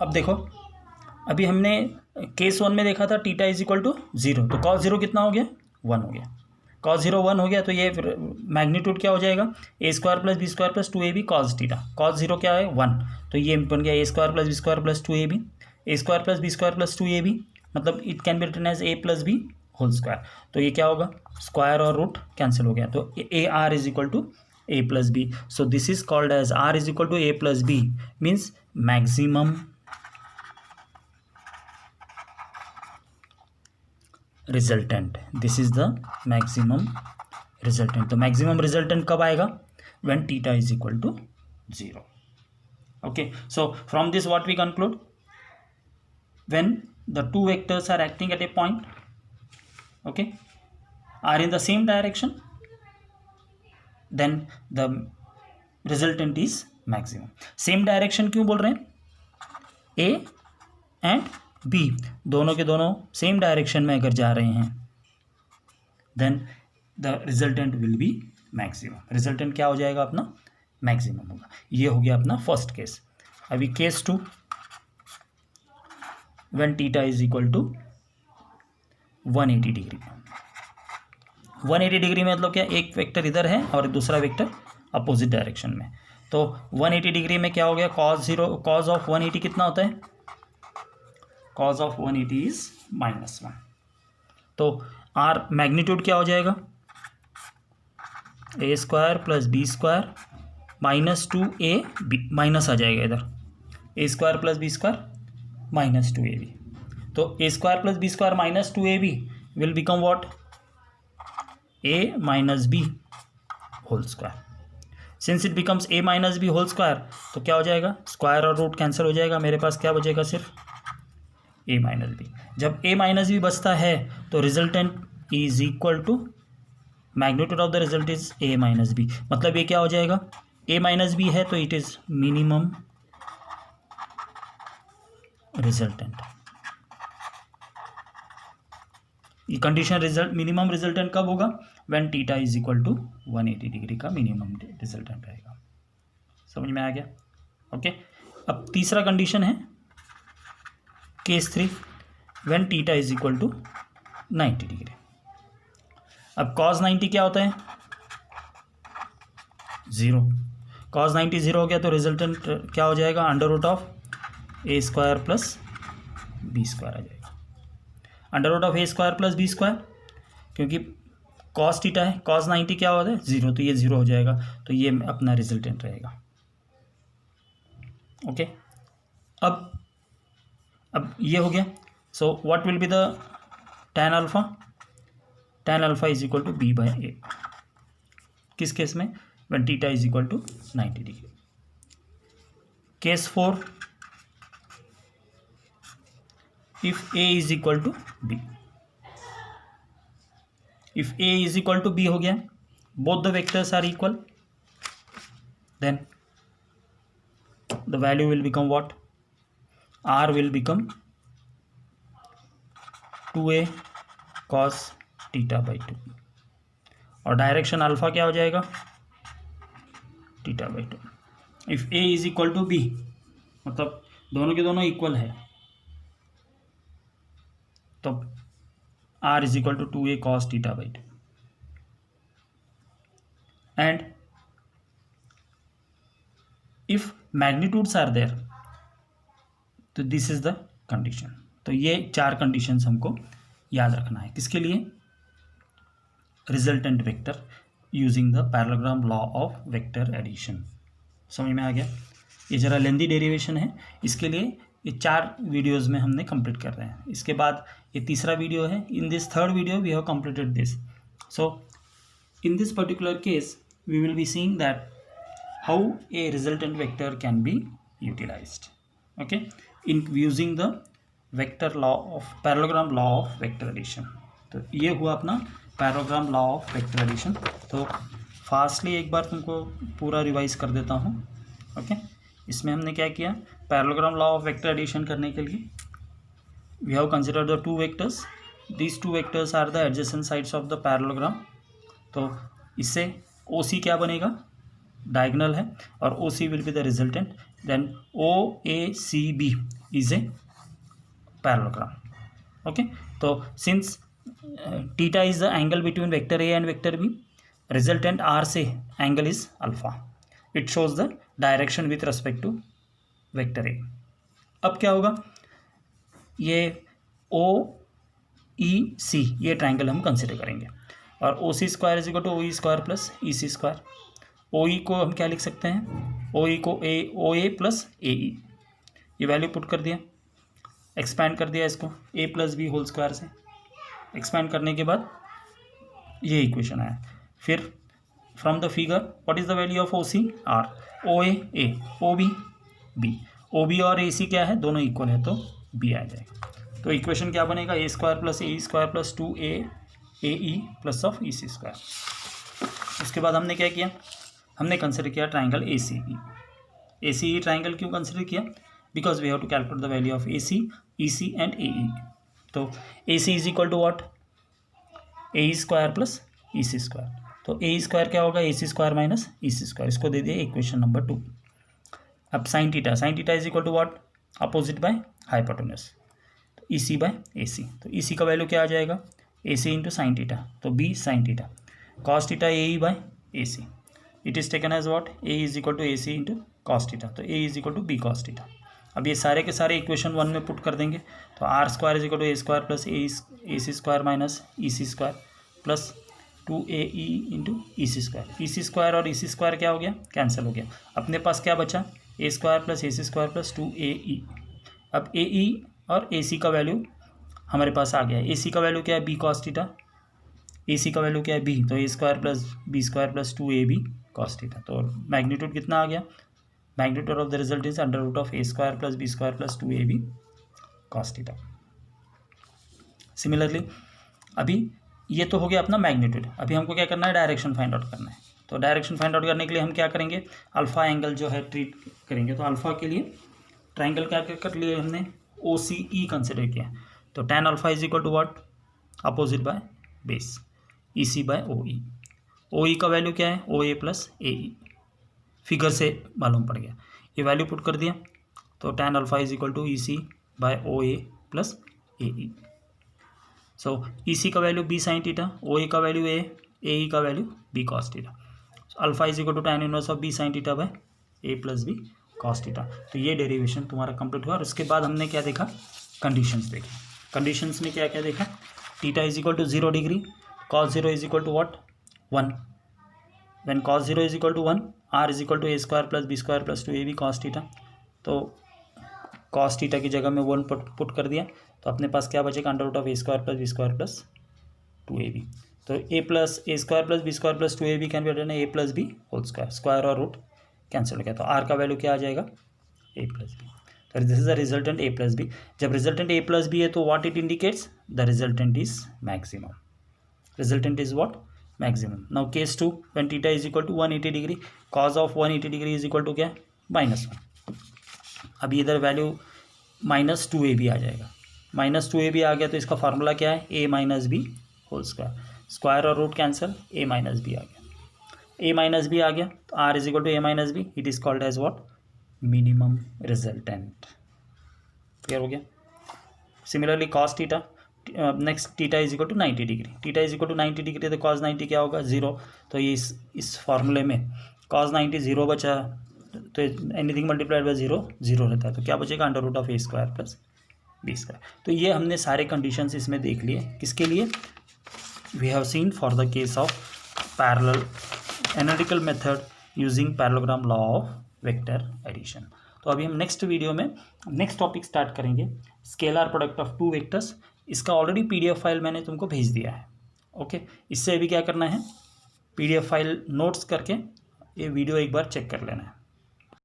अब देखो, अभी हमने केस 1 में देखा था थीटा इज इक्वल टू 0, तो कॉस 0 कितना हो गया, 1 हो गया। कॉस 0 1 हो गया, तो ये मैग्नीट्यूड क्या हो जाएगा, A square plus B square plus 2ab cos theta. Cos 0 क्या है, 1, तो ये बन गया A square plus B square plus 2ab। A square plus B square plus 2ab मतलब it can be written as A plus B whole square. तो ये क्या होगा, स्क्वायर और रूट कैंसिल हो गया, तो A R is equal to a plus b. So this is called as r is equal to a plus b, means maximum resultant. This is the maximum resultant. तो maximum resultant कब आएगा, when theta is equal to 0. Okay, so from this what we conclude, when the two vectors are acting at a point, okay, are in the same direction, then the resultant is maximum. Same direction क्यों बोल रहे हैं, A and B दोनों के दोनों same direction में अगर जा रहे हैं, then the resultant will be maximum. Resultant क्या हो जाएगा अपना, मैक्सिमम होगा। ये हो गया अपना फर्स्ट केस। अभी case 2, when theta is equal to 180 degree. 180 degree में मतलब क्या, एक वेक्टर इधर है और दूसरा वेक्टर अपोजिट डायरेक्शन में। तो 180 डिग्री में क्या हो गया, कॉज ऑफ 180 कितना होता है, कॉज ऑफ 180 इज -1। तो आर मैग्नीट्यूड क्या हो जाएगा, A square plus B square minus 2ab, minus आ जाएगा इधर, A square plus B square minus 2ab। तो A square plus B square minus 2ab will become what, a minus b whole square. Since it becomes a minus B whole square, तो क्या हो जाएगा, square और root cancel हो जाएगा, मेरे पास क्या बचेगा, सिर्फ a माइनस बी। जब a माइनस बी बचता है तो resultant is equal to magnitude of the result is a minus B. मतलब ये क्या हो जाएगा, a माइनस बी है तो इट इज मिनिमम रिजल्टेंट। ये कंडीशन रिजल्ट मिनिमम रिजल्टेंट कब होगा, when theta is equal to 180 degree का मिनिमम रिजल्टेंट रहेगा। समझ में आ गया, ओके। अब तीसरा कंडीशन है case 3, when theta is equal to 90 degree. अब cos 90 क्या होता है, 0। cos 90 0 हो गया, तो रिजल्टेंट क्या हो जाएगा, under root of A square plus B square आ जाएगा। Under root of A square plus B square, क्योंकि कॉस थीटा है, कॉस 90 क्या होता है, 0, तो ये 0 हो जाएगा, तो ये अपना रिजल्टेंट रहेगा, ओके। अब ये हो गया। So what will be the tan alpha, tan alpha is equal to b by A. किस केस में, when theta is equal to 90 degree. Case 4, if a is equal to b, if a is equal to b हो गया, both the vectors are equal, then the value will become what, r will become 2a cos theta by 2, और direction alpha क्या हो जाएगा, theta by 2। If a is equal to b मतलब दोनों के दोनों इक्वल है, तो r is equal to 2a cos theta by 2, and if magnitudes are there, तो this is the condition। तो ये 4 कंडीशंस हमको याद रखना है, किसके लिए, resultant vector using the parallelogram law of vector addition. समझ में आ गया। ये ज़रा लेंदी डेरिवेशन है, इसके लिए ये 4 वीडियोस में हमने कंप्लीट कर रहे हैं। इसके बाद ये तीसरा वीडियो है। In this third video we have completed this. So in this particular case we will be seeing that how a resultant vector can be utilised, okay, in using the vector law of parallelogram law of vector addition. तो ये हुआ अपना parallelogram law of vector addition. तो fastly एक बार तुमको पूरा revise कर देता हूँ, ओके। इसमें हमने क्या किया, parallelogram law of vector addition करने के लिए we have considered the 2 vectors, these 2 vectors are the adjacent sides of the parallelogram. तो इससे ओ सी क्या बनेगा, डायगोनल है, और O C will be the resultant. Then O A C B is a parallelogram. Okay, so since theta is the angle between vector A and vector B, resultant R से angle is alpha. It shows the direction with respect to vector A. अब क्या होगा, ये O E C ये triangle हम consider करेंगे और O C square is equal to O E square plus E C square. O E को हम क्या लिख सकते हैं, ओ ई को ओ ए प्लस ए ई, ये वैल्यू पुट कर दिया, एक्सपैंड कर दिया इसको A plus B whole square से. एक्सपैंड करने के बाद ये इक्वेशन आया. फिर from the figure what is the value of O C, R, O A, O B B. O B और ए सी क्या है, दोनों इक्वल है तो बी आ जाएगा. तो इक्वेशन क्या बनेगा, A square plus A square plus 2a A E plus of E C square. उसके बाद हमने क्या किया, हमने कंसिडर किया triangle A C E. A C E triangle क्यों कंसिडर किया, because we have to calculate the value of A C, E C and A E. तो A C is equal to what, A square plus E C square. तो A square क्या होगा, ए C square minus E C square. इसको दे दिए equation number 2. अब sine theta is equal to what, opposite by hypotenuse, तो E C bye A सी. तो E C का वैल्यू क्या आ जाएगा, A C into sine theta, तो B sine theta. Cos theta A E by A C, it is taken as what, A is equal to A C into cos theta, तो A is equal to B cos theta. अब ये सारे के सारे equation 1 में put कर देंगे. तो R square is equal to A square plus A C square minus E C square plus 2a E into E C square. E C square और ई सी स्क्वायर क्या हो गया, कैंसिल हो गया. अपने पास क्या बचा, ए square plus A C square plus 2a ई. अब ए ई और ए सी का वैल्यू हमारे पास आ गया. ए सी का वैल्यू क्या है, B cos theta. A C का वैल्यू क्या है, बी, तो A square plus B square plus 2a B cos theta. तो मैग्नीट्यूड कितना आ गया, magnitude of the result is under root of A square plus B square plus 2a B cos theta. Similarly अभी ये तो हो गया अपना मैग्नीट्यूड. अभी हमको क्या करना है, डायरेक्शन फाइंड आउट करना है. तो डायरेक्शन फाइंड आउट करने के लिए हम क्या करेंगे, अल्फा एंगल जो है ट्रीट करेंगे. तो अल्फा के लिए ट्राइंगल क्या कर लिए हमने, ओ सी ई कंसिडर किया. तो tan alpha is equal to what, opposite by base, E C by O E. O E का वैल्यू क्या है, ओ A plus A E, figure से मालूम पड़ गया. ये वैल्यू पुट कर दिया, तो tan alpha is equal to E C by O A plus A E. So E C का value B sine theta, O A का वैल्यू ए ई का value B cos theta. Alpha is equal to tan inverse of B sine theta by A plus B cos theta. तो ये derivation तुम्हारा complete हुआ. और उसके बाद हमने क्या देखा, कंडीशंस देखी. कंडीशंस में क्या क्या देखा, theta is equal to 0 degree, cos 0 is equal to what, 1. When cos 0 is equal to 1, R is equal to A square plus B square plus 2a B cos theta. तो cos theta की जगह में 1 put कर दिया, तो अपने पास क्या बचेगा, under root of A square plus B square plus 2ab. तो A plus A square plus B square plus 2ab can be written A plus B whole square. Square और रूट कैंसिल हो गया. तो आर का value क्या आ जाएगा, A plus B. तो this is the resultant A plus B. जब रिजल्टेंट ए प्लस बी है तो what it indicates, the resultant is maximum. Resultant is what, maximum. Now case 2, when theta is equal to 180 degree, cos of 180 degree is equal to क्या, -1. अभी इधर value -2ab आ जाएगा. -2ab आ गया तो इसका formula क्या है, a minus B whole square. Square और root cancel, a minus B आ गया. a माइनस बी आ गया तो r is equal to a minus B. It is called as what, minimum resultant. Clear हो गया. Similarly cos theta, next theta is equal to 90 degree. Theta is equal to 90 degree, तो cos 90 क्या होगा, 0. तो ये इस फॉर्मूले में कॉस 90 0 बचा, तो एनीथिंग मल्टीप्लाइड बाय 0 0 रहता है. तो क्या बचेगा, under root of A square plus B square. तो ये हमने सारे कंडीशंस इसमें देख लिए. किसके लिए, we have seen for the case of parallel analytical method using parallelogram law of vector addition. तो अभी हम नेक्स्ट वीडियो में नेक्स्ट टॉपिक स्टार्ट करेंगे, स्केलर प्रोडक्ट ऑफ 2 वेक्टर्स. इसका ऑलरेडी पीडीएफ फाइल मैंने तुमको भेज दिया है. ओके, इससे अभी क्या करना है, पीडीएफ फाइल नोट्स करके ये वीडियो एक बार चेक कर लेना है.